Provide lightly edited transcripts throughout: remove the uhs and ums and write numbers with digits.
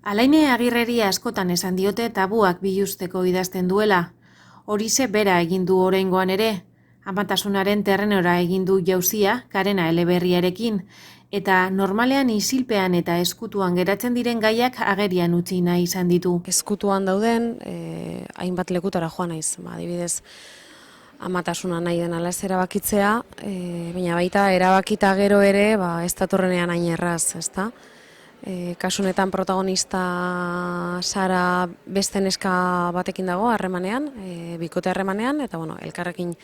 Alaine Agirreri askotan esan diote tabuak biluzteko idazten duela. Horixe bera egin du oraingoan ere. Amatasunaren terrenora egin du jauzia, Karena eleberriarekin, eta normalean isilpean eta eskutuan geratzen diren gaiak agerian utzi nahi izan ditu. Ezkutuan dauden, hainbat lekutara joan naiz. Adibidez, amatasuna nahi den ala ez erabakitzea, baina baita erabakita gero ere, ez datorrenean hain erraz, ezta? Kasu honetan protagonista Sara beste neska batekin dago harremanean, bikote harremanean, eta elkarrekin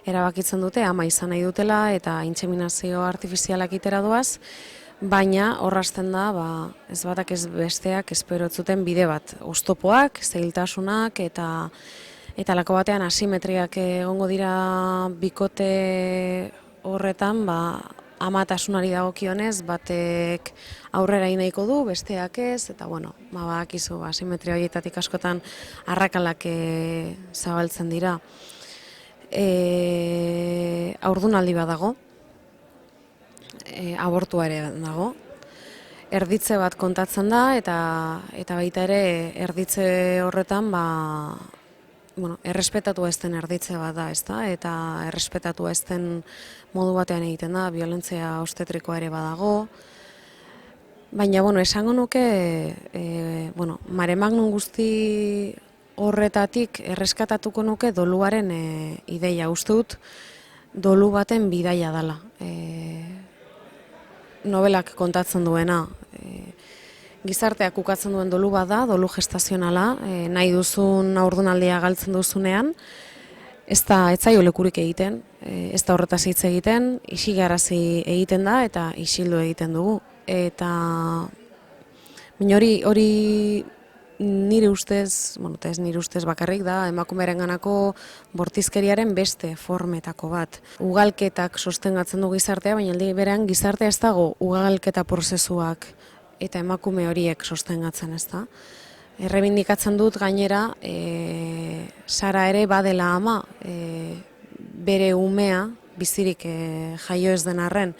erabakitzen dute ama izan nahi dutela eta intseminazio artifizialak itera doaz, baina horrazten da, ez batak ez besteak espero ez zuten bide bat, oztopoak, zailtasunak eta lako batean asimetriak egongo dira bikote horretan, amatasunari dagokionez, batek aurrera egin nahiko du, besteak ez, eta badakizu asimetria horietatik askotan arrakalak zabaltzen dira. Haurdunaldi bat dago, abortua ere dago, erditze bat kontatzen da, eta baita ere erditze horretan errespetatu ez den erditze bat da, ezta? Eta errespetatu ez den modu batean egiten da, biolentzia obstetrikoa ere badago. Baina, esango nuke, mare magnum guzti horretatik erreskatatuko nuke doluaren ideia. Uste dut dolu baten bidaia dela. Novelak kontatzen duena. Gizarteak ukatzen duen dolu bat da, dolu gestazionala, nahi duzun haurdunaldia galtzen duzunean, ez zaio lekurik egiten, ez da horretaz hitz egiten, isigarazi egiten da eta isildu egiten dugu. Eta hori nire ustez, ez nire ustez bakarrik da, emakumearenganako bortizkeriaren beste formetako bat. Ugalketak sostengatzen du gizartea, baina aldi berean gizartea ez dago ugalketa prozesuak eta emakume horiek sostengatzen, ez da. Errebindikatzen dut gainera, Sara ere badela ama, bere umea, bizirik jaio ez den arren,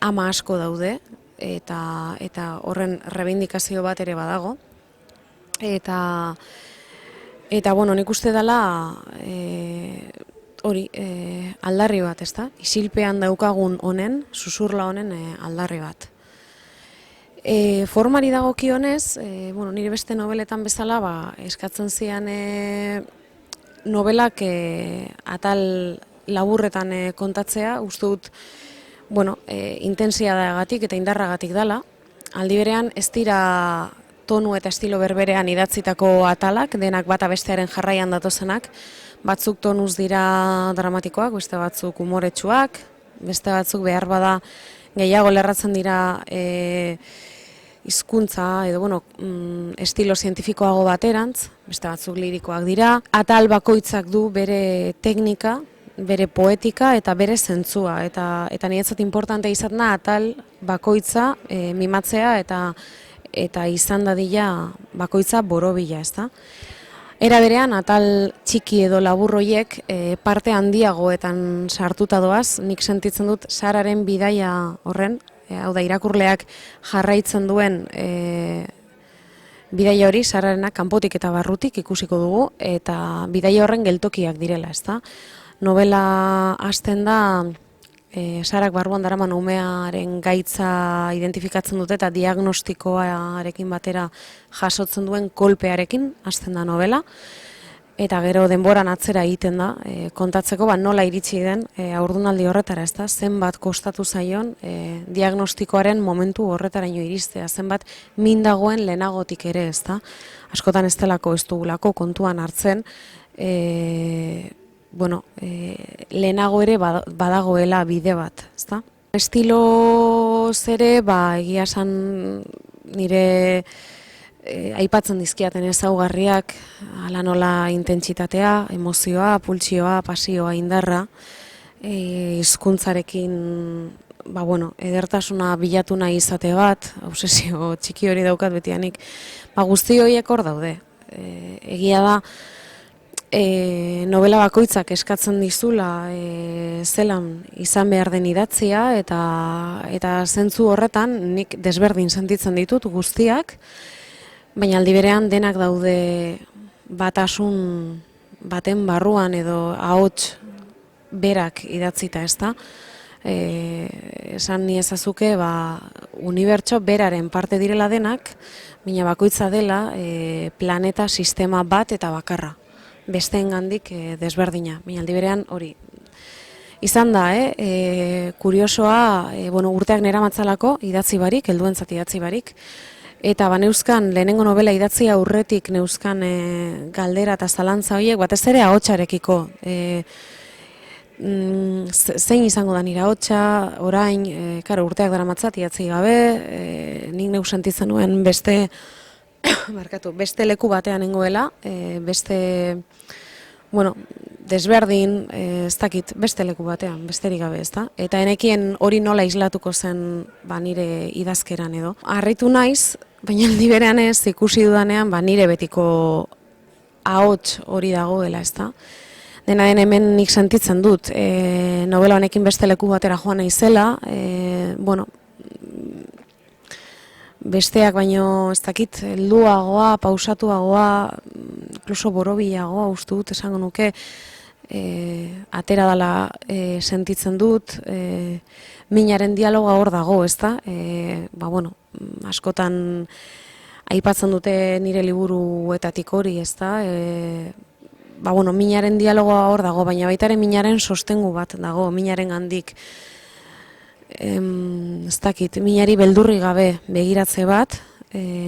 ama asko daude, eta horren rebindikazio bat ere badago. Eta nik uste dela hori aldarri bat, ez da? Isilpean daukagun honen, susurla honen aldarri bat. Formari dagokionez, nire beste nobeletan bezala eskatzen zian novelak atal laburretan kontatzea, uste dut intentsiadaagatik eta indarragatik dela. Aldi berean ez dira tonu eta estilo berberean idatzitako atalak, denak bata bestearen jarraian datozenak, batzuk tonuz dira dramatikoak, beste batzuk umoretsuak, beste batzuk behar bada gehiago lerratzen dira hizkuntza edo estilo zientifikoago baterantz, beste batzuk lirikoak dira. Atal bakoitzak du bere teknika, bere poetika eta bere zentzua. Eta niretzat importante izaten da atal bakoitza mimatzea eta izan dadila bakoitza borobila, ezta? Era berean, atal txiki edo labur horiek parte handiagoetan sartuta doaz, nik sentitzen dut Sararen bidaia horren, hau da irakurleak jarraitzen duen bidaia hori, Sararena kanpotik eta barrutik ikusiko dugu, eta bidaia horren geltokiak direla, ezta? Novela hasten da, Sarak barruan daraman umearen gaitza identifikatzen dute eta diagnostikoarekin batera jasotzen duen kolpearekin hasten da novela. Eta gero denboran atzera egiten da, kontatzeko nola iritsi den haurdunaldi horretara, ezta? Zenbat kostatu zaion diagnostikoaren momentu horretaraino iristea, zenbat min dagoen lehenagotik ere, ezta? Askotan ez delako ez dugulako kontuan hartzen, lehenago ere badagoela bide bat, ezta? Estiloz ere, egia esan nire aipatzen dizkiaten ezaugarriak, hala nola intentsitatea, emozioa, pultsioa, pasioa, indarra, hizkuntzarekin edertasuna bilatu nahi izate bat, obsesio txiki hori daukat betianik, guzti horiek hor daude. Egia da, novela bakoitzak eskatzen dizula zelan izan behar den idatzia eta zentzu horretan nik desberdin sentitzen ditut guztiak, baina aldi berean denak daude batasun baten barruan edo ahots berak idatzita, ezta? Esan niezazuke unibertso beraren parte direla denak, baina bakoitza dela planeta sistema bat eta bakarra, besteengandik desberdina. Baina aldi berean hori izan da, kuriosoa, urteak neramatzalako idatzi barik, helduentzat idatzi barik, eta neuzkan lehenengo novela idatzi aurretik neuzkan galdera eta zalantza horiek, batez ere ahotsarekiko, zein izango da nire ahotsa, orain, urteak daramatzat idatzi gabe, nik neu sentitzen nuen beste leku batean nengoela, desberdin, ez dakit, beste leku batean, besterik gabe, ezta? Eta enekien hori nola islatuko zen nire idazkeran edo. Harritu naiz, baina aldi berean ez ikusi dudanean nire betiko ahots hori dagoela, ezta? Dena den hemen nik sentitzen dut, novela honekin beste leku batera joan naizela, besteak baino ez dakit, helduagoa, pausatuagoa, inkluso borobilagoa uste dut, esango nuke, atera dela sentitzen dut, minaren dialoga hor dago, ezta? Askotan aipatzen dute nire liburuetatik hori, ezta? Minaren dialogoa hor dago, baina baita ere minaren sostengu bat dago, minaren gandik. Ez dakit, minari beldurri gabe begiratze bat,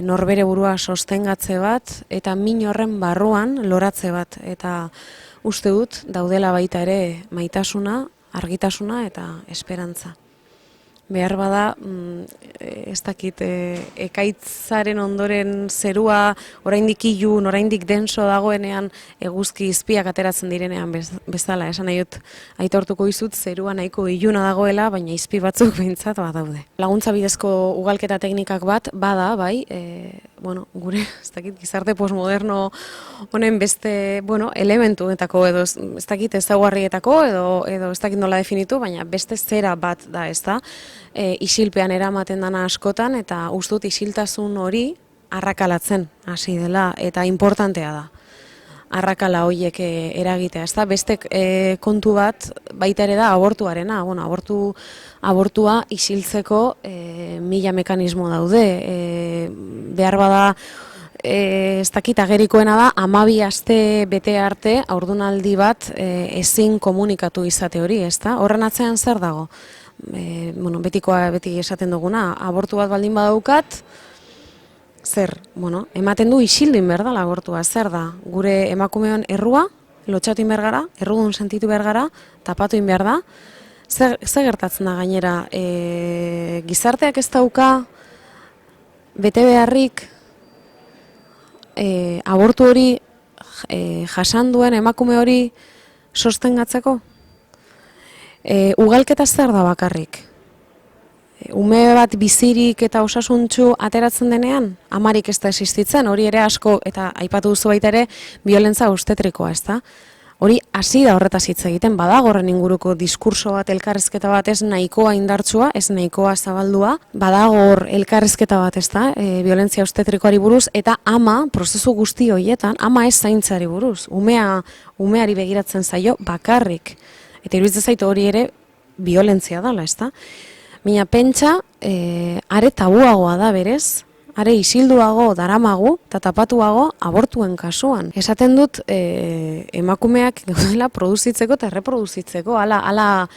norbere burua sostengatze bat, eta min horren barruan loratze bat. Eta uste dut, daudela baita ere maitasuna, argitasuna eta esperantza. Behar bada, ez dakit, ekaitzaren ondoren zerua oraindik ilun, oraindik denso dagoenean eguzki izpiak ateratzen direnean bezala. Esan nahi dut, aitortuko dizut zerua nahiko iluna dagoela, baina izpi batzuk behintzat badaude. Laguntza bidezko ugalketa teknikak bat bada, bai, gure, ez dakit, gizarte postmoderno honen beste, elementuetako edo, ez dakit, ezaugarrietako edo ez dakit nola definitu, baina beste zera bat da, ez da, isilpean eramaten dana askotan, eta ustut isiltasun hori arrakalatzen hasi dela, eta importantea da. Arrakala horiek eragitea, ez da, beste kontu bat baita ere da abortuarena, abortua isiltzeko mila mekanismo daude, behar bada, ez dakit agerikoena da, 12 aste bete arte haurdunaldi bat ezin komunikatu izate hori, ez da, horren atzean zer dago? Beti esaten duguna, abortu bat baldin badaukat, zer, ematen du isildin behar da abortua, zer da, gure emakumeon errua, lotxatu behar gara, errudun sentitu behar gara, tapatu behar da, zer gertatzen da gainera, gizarteak ez dauka, bete beharrik, abortu hori jasan duen emakume hori sostengatzeko? Ugalketa zer da bakarrik? Ume bat bizirik eta osasuntsu ateratzen denean, amarik ez da existitzen, hori ere asko, eta aipatu duzu baita ere, biolentza obstetrikoa, ez da? Hori hasi da horretaz hitz egiten, badago horren inguruko diskurso bat, elkarrezketa bat, ez nahikoa indartsua, ez nahikoa zabaldua, badago hor elkarrezketa bat, ez da, violentzia obstetrikoari buruz, eta ama, prozesu guzti horietan, ama ez zaintzari buruz, umeari begiratzen zaio bakarrik. Eta iruditzen zaitu hori ere violentzia dela, ez da? Baina pentsa, are tabuagoa da berez, are isilduago daramagu eta tapatuago abortuen kasuan. Esaten dut emakumeak gaudela produzitzeko eta erreproduzitzeko, ala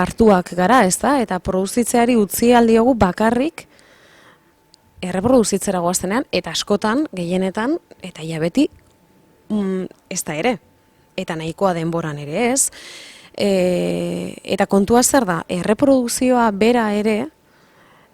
hartuak gara, ez da? Eta produzitzeari utzi aldiogu bakarrik erreproduzitzera goaztenean, eta askotan, gehienetan, eta ja beti, ez da ere. Eta nahikoa denboran ere ez. Eta kontua zer da, erreprodukzioa bera ere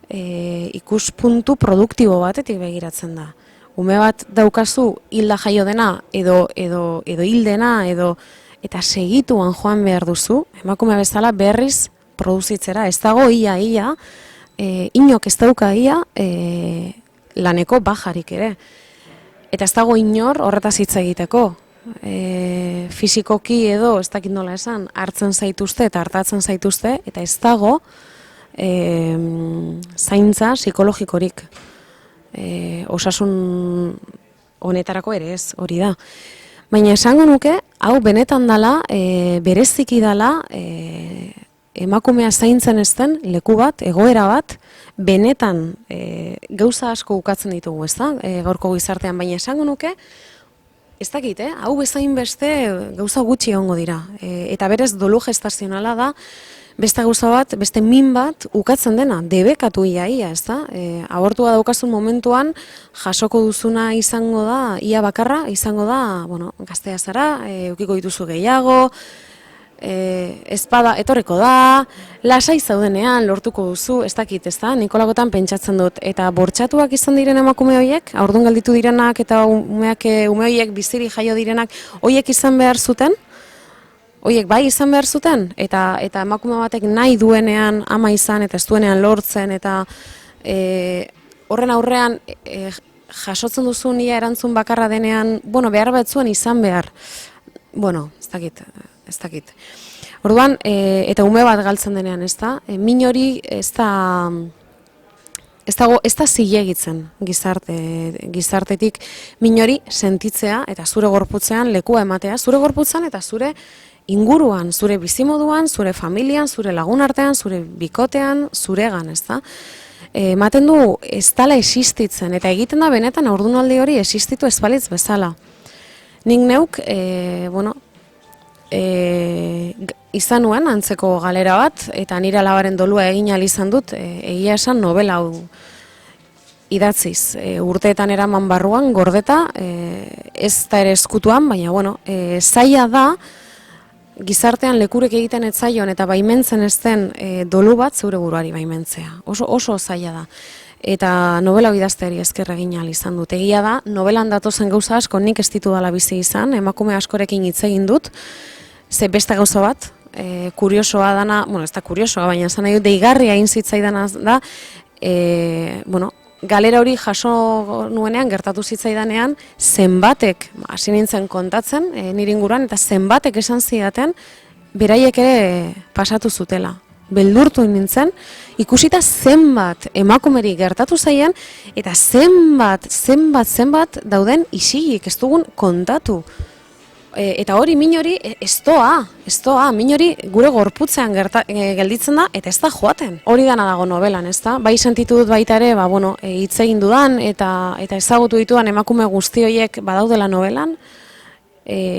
ikuspuntu produktibo batetik begiratzen da. Ume bat daukazu hilda jaio dena edo hil dena eta segituan joan behar duzu, emakume bezala berriz produzitzera. Ez dago ia, inok ez dauka ia laneko bajarik ere. Eta ez dago inor horretaz hitz egiteko. fisikoki edo, ez dakit nola esan, hartzen zaituzte eta hartatzen zaituzte, eta ez dago zaintza psikologikorik. Osasun honetarako ere ez, hori da. Baina esango nuke, hau benetan dala, bereziki dala, emakumea zaintzen ez den leku bat, egoera bat, benetan gauza asko ukatzen ditugu, ez da, gaurko gizartean, baina esango nuke, ez dakit, hau bezain beste gauza gutxi egongo dira. Eta berez dolu gestazionala da, beste gauza bat, beste min bat ukatzen dena, debekatu iaia, ez da? Abortua daukazun momentuan, jasoko duzuna izango da, ia bakarra, izango da, bueno, gaztea zara, eukiko dituzu gehiago, ezpada etorreko da, lasai zaudenean lortuko duzu, ez dakit, ez da, Nikolagotan pentsatzen dut, eta bortxatuak izan diren emakume horiek, aurdun gelditu direnak eta ume horiek biziri jaio direnak, horiek izan behar zuten, horiek bai izan behar zuten, eta emakume batek nahi duenean ama izan, eta ez duenean lortzen, eta horren aurrean jasotzen duzun ia erantzun bakarra denean, bueno, behar bat zuen izan behar, bueno, ez dakit. Orduan, eta ume bat galtzen denean, ez da? Min hori ez da zilegitzen gizartetik min hori sentitzea eta zure gorputzean lekua ematea, zure gorputzean eta zure inguruan, zure bizimoduan, zure familian, zure lagun artean, zure bikotean, zuregan, ez da? Ematen du ez dala existitzen, eta egiten da benetan haurdunaldi hori existitu ez balitz bezala. Nik neuk, izan nuen antzeko galera bat, eta nire alabaren dolua egin ahal izan dut, egia esan novela hau idatziz. Urteetan eraman barruan, gordeta, ez da ere eskutuan, baina, zaila da, gizartean lekurek egiten ez zaion eta baimentzen ez den dolu bat zeure buruari baimentzea. Oso zaila da. Eta novela idazteari esker egin ahal izan dut. Egia da, novelan datozen gauza asko nik ez ditu dala bizi izan, emakume askorekin hitz egin dut, ze beste gauza bat, kuriosoa dana, ez da kuriosoa, baina esan nahi dut deigarria egin zitzaidan da, galera hori jaso nuenean, gertatu zitzaidanean, zenbatek, hasi nintzen kontatzen, nire inguruan, eta zenbatek esan zidaten, beraiek ere pasatu zutela. Beldurtu nintzen, ikusita zenbat emakumeri gertatu zaien, eta zenbat dauden isilik, ez dugun kontatu. Eta hori, min hori, ez doa, min hori gure gorputzean gelditzen da, eta ez da joaten. Hori dana dago novelan, ez da? Bai sentitu dut baita ere, hitz egin dudan, eta ezagutu ditudan emakume guzti horiek badaudela novelan,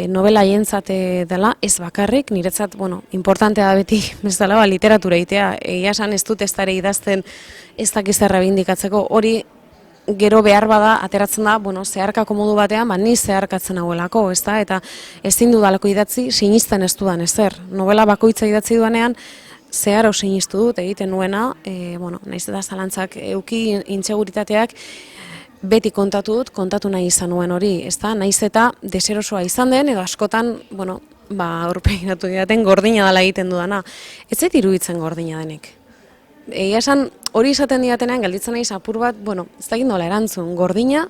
novela hientzat dela, ez bakarrik, niretzat, importantea da beti, bezala, literatura egitea, egia esan ez dut ez dara idazten ez dakiz errebindikatzeko, hori gero behar bada, ateratzen da, zeharkako modu batean, ni zeharkatzen hauelako, ez da, eta ezin dudalako idatzi, sinisten ez dudan ezer. Novela bakoitza idatzi duanean, zeharo sinistu dut egiten nuena, naiz eta zalantzak euki intseguritateak, beti kontatu nahi izan nuen hori, ez da, naiz eta deserosoa izan den, edo askotan, aurpegiratu didaten gordina dela egiten dudana. Ez zait iruditzen gordina denik. Egia esan, hori izaten didatenean, gelditzen naiz apur bat, ez dakit nola erantzun, gordina,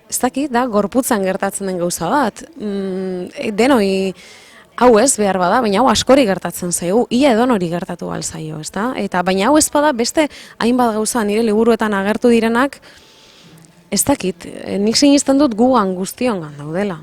ez dakit, da, gorputzan gertatzen den gauza bat. Denoi, hau ez behar bada, baina hau askori gertatzen zaigu, ia edon hori gertatu alzaio, ez da? Eta baina hau ez bada, beste hainbat gauza nire liburuetan agertu direnak, ez dakit, nik sinisten dut gugan guztiongan daudela.